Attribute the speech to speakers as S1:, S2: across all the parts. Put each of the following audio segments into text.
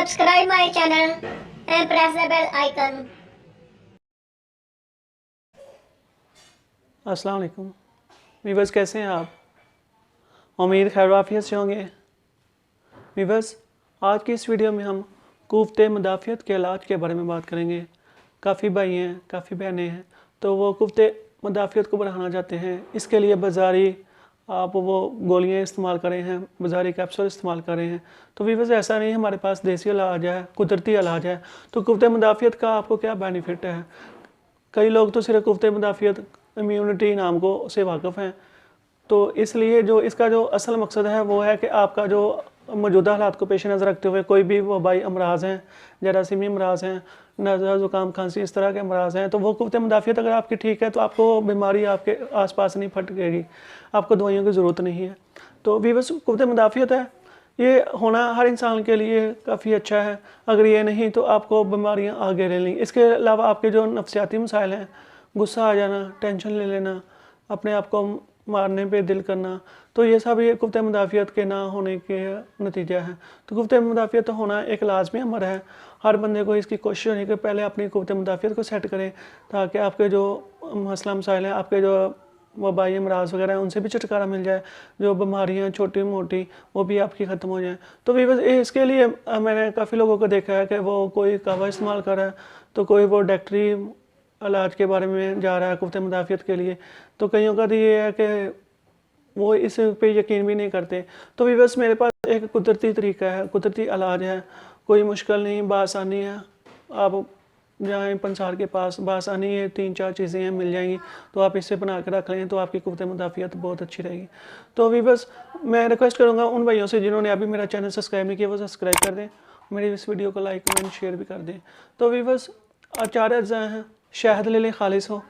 S1: subscribe my channel and press the bell icon.
S2: अस्सलाम वालेकुम viewers, कैसे हैं आप? उम्मीद खैर आफियत से होंगे। वीवर्स, आज की इस वीडियो में हम कुफ्ते मुदाफ़ियत के इलाज के बारे में बात करेंगे। काफ़ी भाई हैं, काफ़ी बहनें हैं, तो वो कुफ्ते मुदाफ़ियत को बढ़ाना चाहते हैं। इसके लिए बाज़ारी आप वो गोलियां इस्तेमाल कर रहे हैं, बाज़ारी कैप्सूल इस्तेमाल कर रहे हैं। तो वीवर्स, ऐसा नहीं, हमारे पास देसी इलाज है, कुदरती इलाज है। तो कुफ्ते मुदाफ़ियत का आपको क्या बेनिफिट है? कई लोग तो सिर्फ कुफ्ते मुदाफ़ियत इम्यूनिटी नाम को से वाकिफ़ हैं। तो इसलिए जो इसका जो असल मकसद है वो है कि आपका जो मौजूदा हालात को पेश नज़र रखते हुए कोई भी वबाई अमराज़ हैं, जरासीमी अमराज़ हैं, नज़ला ज़ुकाम खांसी इस तरह के अमराज़ हैं, तो वो कुफ्ते मुदाफ़ियत अगर आपकी ठीक है तो आपको बीमारी आपके आसपास नहीं फटकेगी, आपको दवाइयों की ज़रूरत नहीं है। तो वीवर्स, कुफ्ते मुदाफ़ियत है, ये होना हर इंसान के लिए काफ़ी अच्छा है। अगर ये नहीं तो आपको बीमारियाँ आगे ले लेंगी। इसके अलावा आपके जो नफ्सियाती मसाइल हैं, गुस्सा आ जाना, टेंशन ले लेना, अपने आप को मारने पे दिल करना, तो ये सब ये कुफ्ते मुदाफ़ियत के ना होने के नतीजा है। तो कुफ्ते मुदाफ़ियत होना एक लाज़मी अमर है। हर बंदे को इसकी कोशिश होनी कि पहले अपनी कुफ्ते मुदाफ़ियत को सेट करें, ताकि आपके जो मसला मसाइल हैं, आपके जो वबाई अमराज़ वगैरह हैं, उनसे भी छुटकारा मिल जाए। जो बीमारियाँ छोटी मोटी वो भी आपकी ख़त्म हो जाएँ। तो भी बस इसके लिए मैंने काफ़ी लोगों को देखा है कि वो कोई कहवा इस्तेमाल कर रहा है, तो कोई वो डॉक्टरी इलाज के बारे में जा रहा है कुफ्ते मुदाफ़ियत के लिए। तो कईयों का तो ये है कि वो इस पे यकीन भी नहीं करते। तो भी बस मेरे पास एक कुदरती तरीका है, कुदरती इलाज है, कोई मुश्किल नहीं, बासानी है। आप जाएँ पंसार के पास, बासानी ये 3-4 चीज़ें हैं, मिल जाएंगी, तो आप इससे बना के रख लें तो आपकी कुफ्ते मुदाफ़ियत बहुत अच्छी रहेगी। तो भी बस मैं रिक्वेस्ट करूँगा उन भाइयों से जिन्होंने अभी मेरा चैनल सब्सक्राइब नहीं किया, वो सब्सक्राइब कर दें, मेरी इस वीडियो को लाइक कमेंट शेयर भी कर दें। तो भी बस 4 अज़्ज़ा हैं। शहद ले लें, खालिस हो,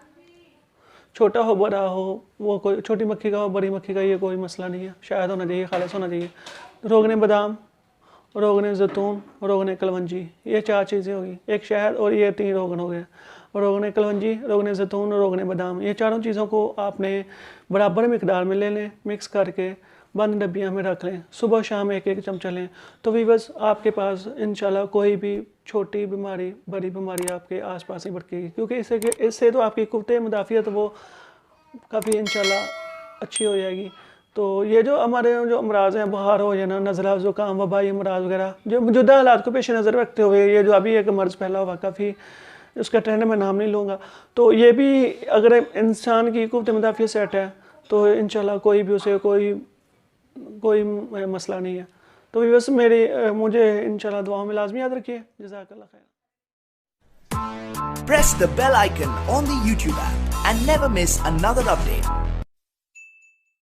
S2: छोटा हो बड़ा हो, वो कोई छोटी मक्खी का हो बड़ी मक्खी का, ये कोई मसला नहीं है। शहद होना चाहिए, खालिस होना चाहिए। रोगने बादाम, रोगने ज़ैतून, रोगने कलवंजी, ये 4 चीज़ें होगी। एक शहद और ये 3 रोगन हो गए। रोगने कलवंजी, रोगने ज़ैतून और रोगने बादाम, ये चारों चीज़ों को आपने बराबर मिकदार में ले लें, मिक्स करके बंद डब्बियाँ में रख लें। सुबह शाम 1-1 चमचा लें। तो भी बस आपके पास इंशाल्लाह कोई भी छोटी बीमारी बड़ी बीमारी आपके आसपास ही भटकेगी, क्योंकि इससे तो आपकी कुफ्ते मुदाफ़ियत वो काफ़ी इंशाल्लाह अच्छी हो जाएगी। तो ये जो हमारे जो अमराज़ हैं, बुखार हो जाना, नज़ला ज़ुकाम, वबाई अमराज़ वगैरह, जो मौजूदा हालात को पेश नज़र रखते हुए ये जो अभी एक मर्ज़ फैला हुआ, काफ़ी उसका ट्रेंड मैं नाम नहीं लूँगा, तो ये भी अगर इंसान की कुफ्ते मुदाफ़ियत सेट है तो इंशाल्लाह कोई भी उसे कोई मसला नहीं है। तो भी बस मुझे इंशाल्लाह दुआओं में लाज़मी याद रखिए। जज़ाकल्लाह खैर।
S3: Press the bell icon on the YouTube app and never miss another update.